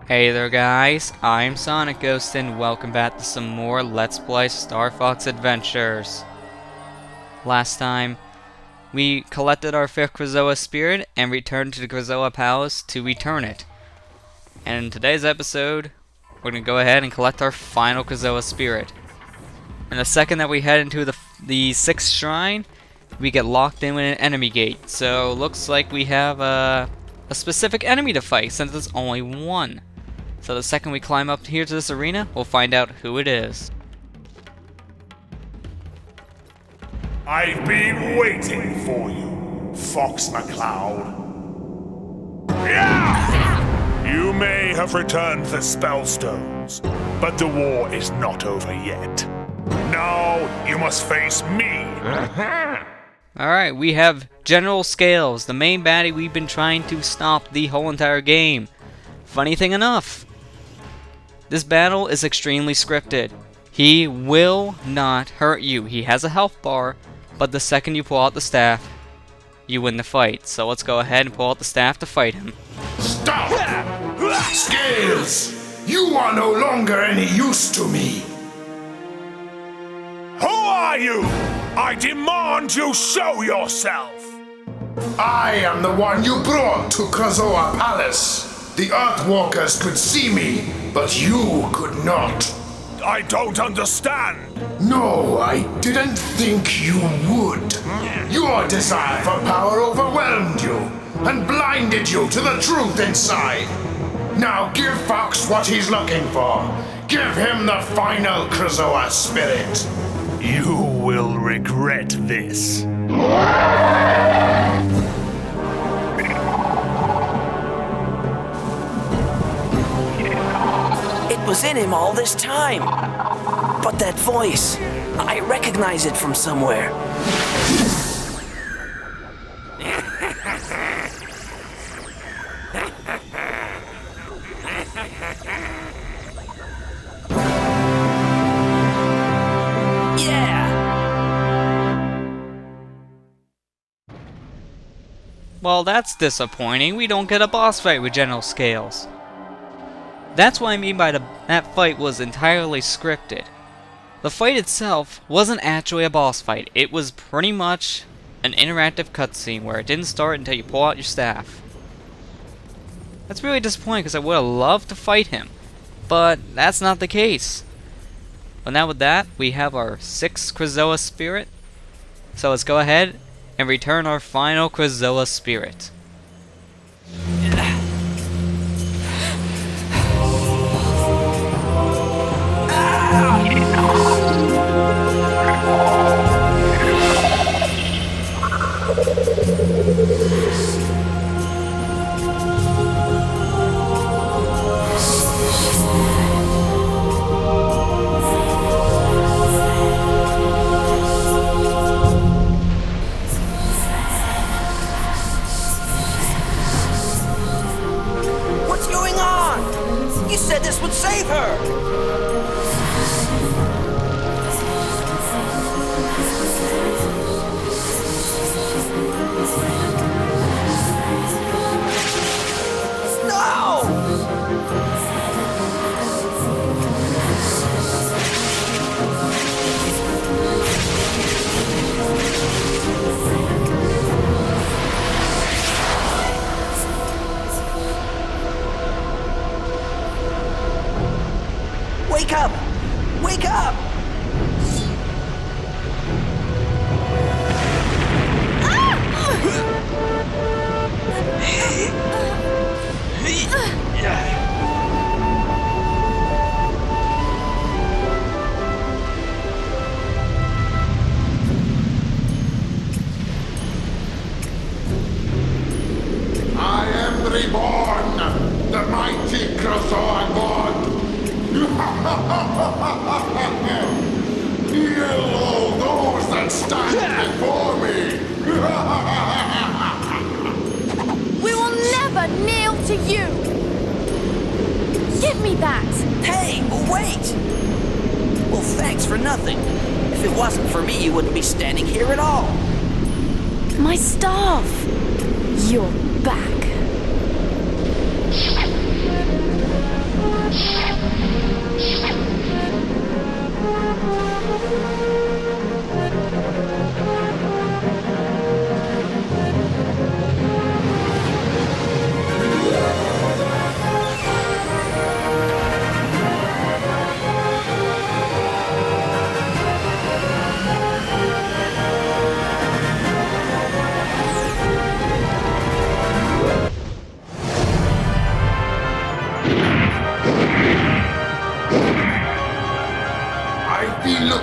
Hey there guys, I'm SonicGhost and welcome back to some more Let's Play Star Fox Adventures. Last time, we collected our 5th Krazoa Spirit and returned to the Krazoa Palace to return it. And in today's episode, we're going to go ahead and collect our final Krazoa Spirit. And the second that we head into the 6th Shrine, we get locked in with an enemy gate. So, looks like we have a specific enemy to fight since there's only one. So the second we climb up here to this arena, we'll find out who it is. I've been waiting for you, Fox McCloud. Yeah! You may have returned the Spellstones, but the war is not over yet. Now you must face me. Alright, we have General Scales, the main baddie we've been trying to stop the whole entire game. Funny thing enough, this battle is extremely scripted. He will not hurt you. He has a health bar, but the second you pull out the staff, you win the fight. So let's go ahead and pull out the staff to fight him. Stop! Scales! You are no longer any use to me. Who are you? I demand you show yourself. I am the one you brought to Krazoa Palace. The Earthwalkers could see me, but you could not. I don't understand. No, I didn't think you would. Your desire for power overwhelmed you and blinded you to the truth inside. Now give Fox what he's looking for. Give him the final Krazoa Spirit. You will regret this. It was in him all this time. But that voice, I recognize it from somewhere. Yeah! Well, that's disappointing. We don't get a boss fight with General Scales. That's what I mean by that fight was entirely scripted. The fight itself wasn't actually a boss fight. It was pretty much an interactive cutscene where it didn't start until you pull out your staff. That's really disappointing because I would have loved to fight him. But that's not the case. But now with that, we have our 6th Krazoa Spirit. So let's go ahead and return our final Krazoa Spirit. What's going on? You said this would save her! Wake up! Wake up! I am reborn, the mighty Krazoa God. Heal all those that stand before me! We will never kneel to you! Give me that! Hey, wait! Well, thanks for nothing. If it wasn't for me, you wouldn't be standing here at all. My staff! You're back.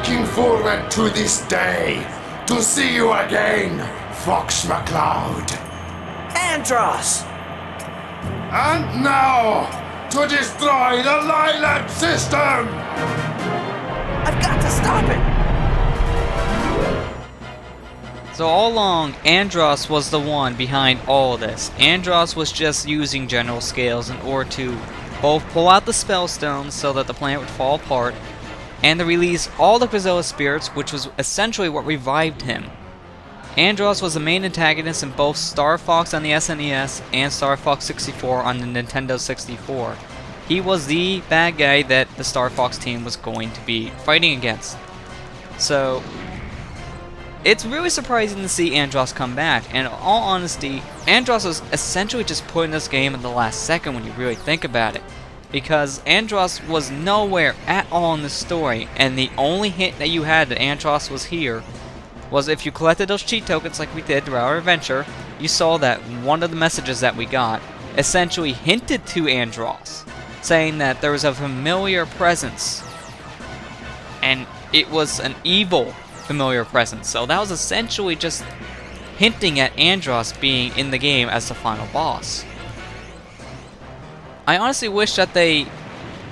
looking forward to this day, to see you again, Fox McCloud. Andross! And now, to destroy the Lilac system! I've got to stop it! So all along, Andross was the one behind all this. Andross was just using general scales in order to both pull out the spellstones so that the planet would fall apart, and to release all the Krazoa Spirits, which was essentially what revived him. Andross was the main antagonist in both Star Fox on the SNES and Star Fox 64 on the Nintendo 64. He was the bad guy that the Star Fox team was going to be fighting against. So it's really surprising to see Andross come back, and in all honesty, Andross was essentially just put in this game at the last second when you really think about it. Because Andross was nowhere at all in the story, and the only hint that you had that Andross was here was if you collected those cheat tokens like we did throughout our adventure, you saw that one of the messages that we got essentially hinted to Andross, saying that there was a familiar presence, and it was an evil familiar presence. So that was essentially just hinting at Andross being in the game as the final boss. I honestly wish that they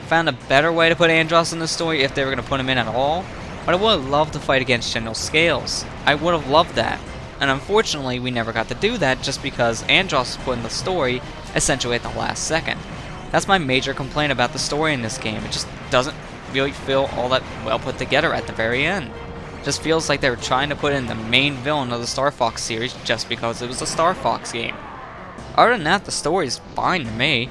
found a better way to put Andross in the story if they were going to put him in at all, but I would have loved to fight against General Scales. I would have loved that, and unfortunately we never got to do that just because Andross was put in the story essentially at the last second. That's my major complaint about the story in this game. It just doesn't really feel all that well put together at the very end. It just feels like they were trying to put in the main villain of the Star Fox series just because it was a Star Fox game. Other than that, the story is fine to me.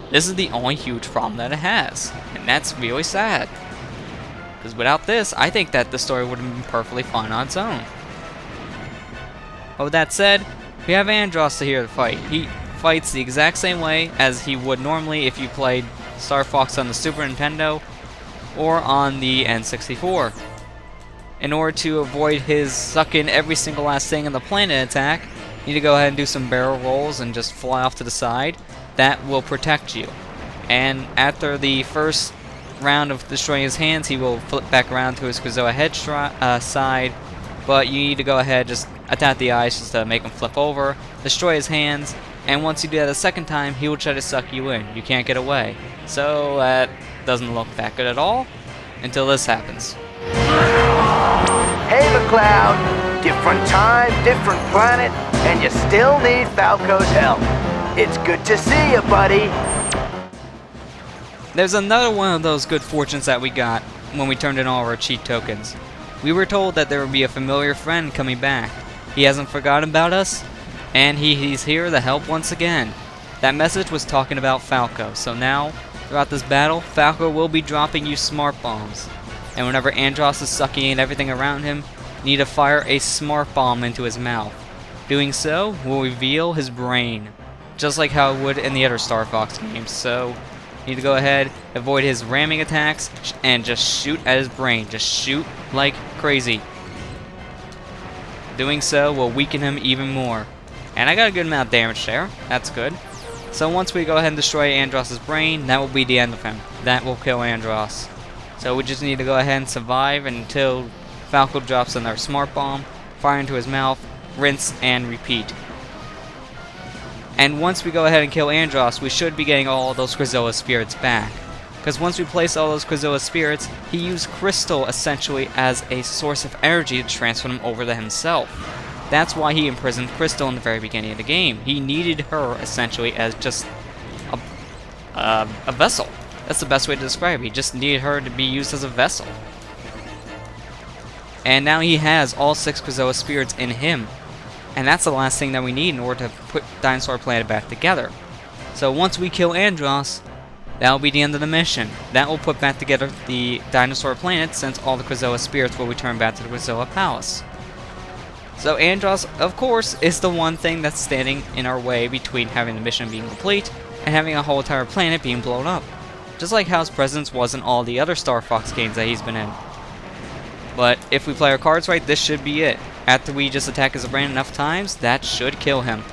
This is the only huge problem that it has, and that's really sad. Because without this, I think that the story would have been perfectly fine on its own. But with that said, we have Andross here to fight. He fights the exact same way as he would normally if you played Star Fox on the Super Nintendo or on the N64. In order to avoid his suck in every single last thing in the planet attack, you need to go ahead and do some barrel rolls and just fly off to the side. That will protect you. And after the first round of destroying his hands, he will flip back around to his Krazoa head side, but you need to go ahead, just attack the eyes just to make him flip over, destroy his hands, and once you do that a second time, he will try to suck you in. You can't get away. So that doesn't look that good at all, until this happens. Hey McCloud, different time, different planet, and you still need Falco's help. It's good to see you, buddy. There's another one of those good fortunes that we got when we turned in all of our cheat tokens. We were told that there would be a familiar friend coming back. He hasn't forgotten about us, and he's here to help once again. That message was talking about Falco, so now, throughout this battle, Falco will be dropping you smart bombs. And whenever Andross is sucking in everything around him, you need to fire a smart bomb into his mouth. Doing so will reveal his brain, just like how it would in the other Star Fox games. So you need to go ahead, avoid his ramming attacks, and just shoot at his brain. Just shoot like crazy. Doing so will weaken him even more. And I got a good amount of damage there. That's good. So once we go ahead and destroy Andross's brain, that will be the end of him. That will kill Andross. So we just need to go ahead and survive until Falco drops another smart bomb, fire into his mouth, rinse, and repeat. And once we go ahead and kill Andross, we should be getting all those Krazoa Spirits back. Because once we place all those Krazoa Spirits, he used Crystal essentially as a source of energy to transfer them over to himself. That's why he imprisoned Crystal in the very beginning of the game. He needed her essentially as just a vessel. That's the best way to describe it. He just needed her to be used as a vessel. And now he has all 6 Krazoa Spirits in him. And that's the last thing that we need in order to put Dinosaur Planet back together. So once we kill Andross, that will be the end of the mission. That will put back together the Dinosaur Planet, since all the Krazoa Spirits will return back to the Krazoa Palace. So Andross, of course, is the one thing that's standing in our way between having the mission being complete and having a whole entire planet being blown up. Just like how his presence was in all the other Star Fox games that he's been in. But if we play our cards right, this should be it. After we just attack his brain enough times, that should kill him.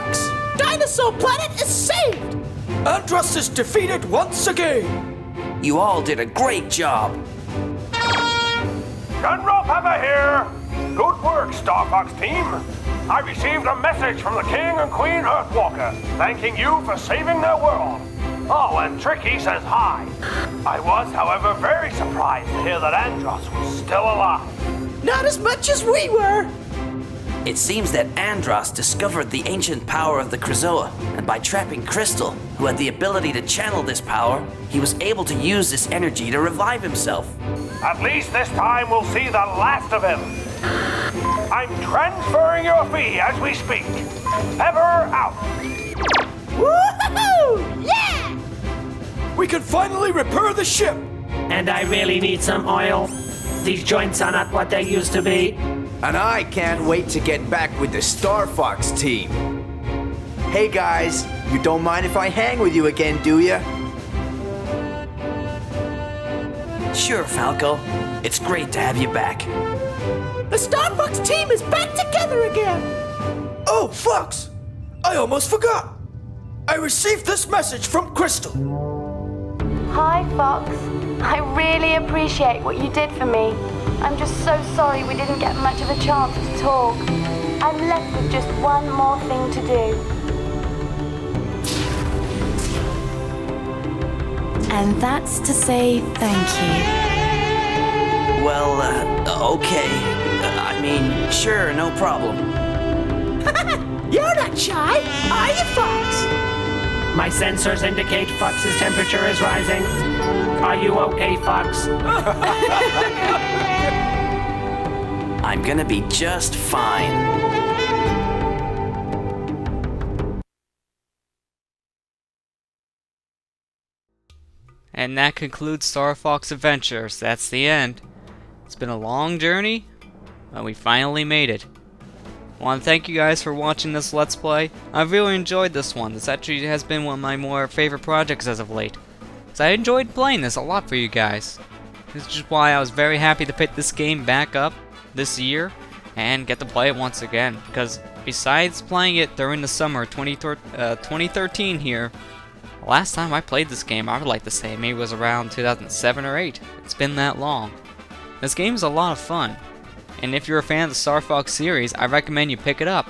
Fox! Dinosaur Planet is saved! Andross is defeated once again! You all did a great job. General Pepper here! Good work, Star Fox team! I received a message from the King and Queen Earthwalker, thanking you for saving their world. Oh, and Tricky says hi. I was, however, very surprised to hear that Andross was still alive. Not as much as we were! It seems that Andross discovered the ancient power of the Krazoa, and by trapping Crystal, who had the ability to channel this power, he was able to use this energy to revive himself. At least this time we'll see the last of him. I'm transferring your fee as we speak. Pepper out. Woohoo! Yeah! We can finally repair the ship! And I really need some oil. These joints are not what they used to be. And I can't wait to get back with the Star Fox team. Hey guys, you don't mind if I hang with you again, do ya? Sure, Falco. It's great to have you back. The Star Fox team is back together again! Oh, Fox! I almost forgot! I received this message from Crystal. Hi, Fox. I really appreciate what you did for me. I'm just so sorry we didn't get much of a chance to talk. I'm left with just one more thing to do. And that's to say thank you. Well, okay. I mean, sure, no problem. You're not shy, are you, Fox? My sensors indicate Fox's temperature is rising. Are you okay, Fox? I'm gonna be just fine. And that concludes Star Fox Adventures. That's the end. It's been a long journey, but we finally made it. I want to thank you guys for watching this Let's Play. I've really enjoyed this one. This actually has been one of my more favorite projects as of late. So I enjoyed playing this a lot for you guys. This is just why I was very happy to pick this game back up this year and get to play it once again. Because besides playing it during the summer 2013 here, the last time I played this game, I would like to say maybe it was around 2007 or 8. It's been that long. This game is a lot of fun. And if you're a fan of the Star Fox series, I recommend you pick it up.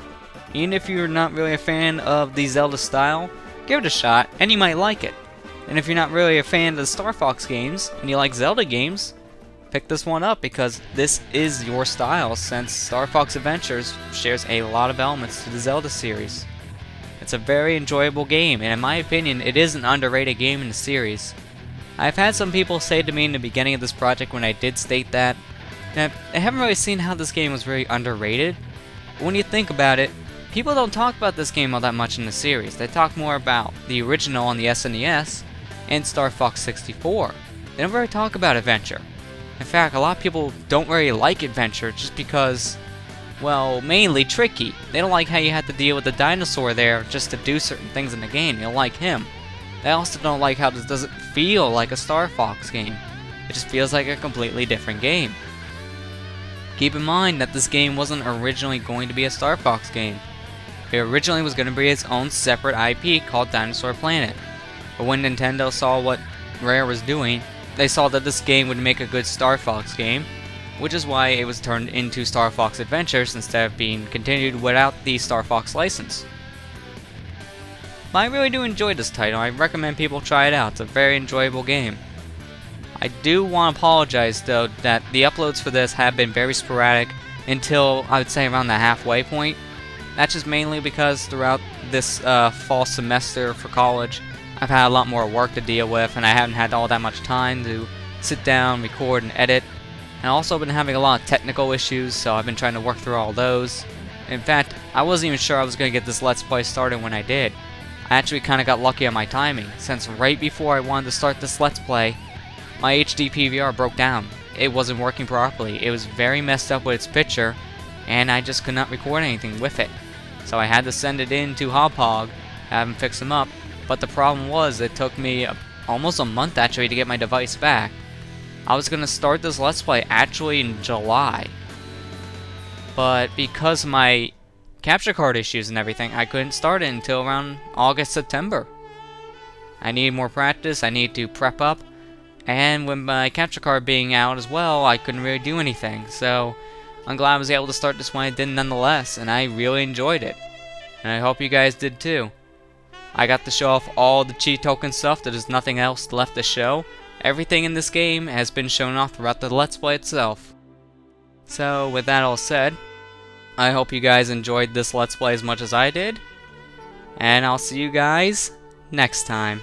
Even if you're not really a fan of the Zelda style, give it a shot and you might like it. And if you're not really a fan of the Star Fox games and you like Zelda games, pick this one up because this is your style since Star Fox Adventures shares a lot of elements to the Zelda series. It's a very enjoyable game and in my opinion it is an underrated game in the series. I've had some people say to me in the beginning of this project when I did state that I haven't really seen how this game was very underrated. But when you think about it, people don't talk about this game all that much in the series. They talk more about the original on the SNES and Star Fox 64. They don't really talk about Adventure. In fact, a lot of people don't really like Adventure just because, well, mainly Tricky. They don't like how you have to deal with the dinosaur there just to do certain things in the game. They don't like him. They also don't like how this doesn't feel like a Star Fox game. It just feels like a completely different game. Keep in mind that this game wasn't originally going to be a Star Fox game. It originally was going to be its own separate IP called Dinosaur Planet. But when Nintendo saw what Rare was doing, they saw that this game would make a good Star Fox game, which is why it was turned into Star Fox Adventures instead of being continued without the Star Fox license. But I really do enjoy this title. I recommend people try it out. It's a very enjoyable game. I do want to apologize though that the uploads for this have been very sporadic until I would say around the halfway point. That's just mainly because throughout this fall semester for college I've had a lot more work to deal with and I haven't had all that much time to sit down, record, and edit. And also been having a lot of technical issues, so I've been trying to work through all those. In fact, I wasn't even sure I was going to get this Let's Play started when I did. I actually kind of got lucky on my timing, since right before I wanted to start this Let's Play, my HD PVR broke down. It wasn't working properly. It was very messed up with its picture, and I just could not record anything with it. So I had to send it in to Hog, have him fix them up, but the problem was it took me almost a month actually to get my device back. I was going to start this Let's Play actually in July, but because my capture card issues and everything. I couldn't start it until around August, September. I needed more practice, I needed to prep up, and with my capture card being out as well, I couldn't really do anything. So I'm glad I was able to start this when I did nonetheless, and I really enjoyed it. And I hope you guys did too. I got to show off all the cheat token stuff. There's nothing else left to show. Everything in this game has been shown off throughout the Let's Play itself. So with that all said, I hope you guys enjoyed this Let's Play as much as I did. And I'll see you guys next time.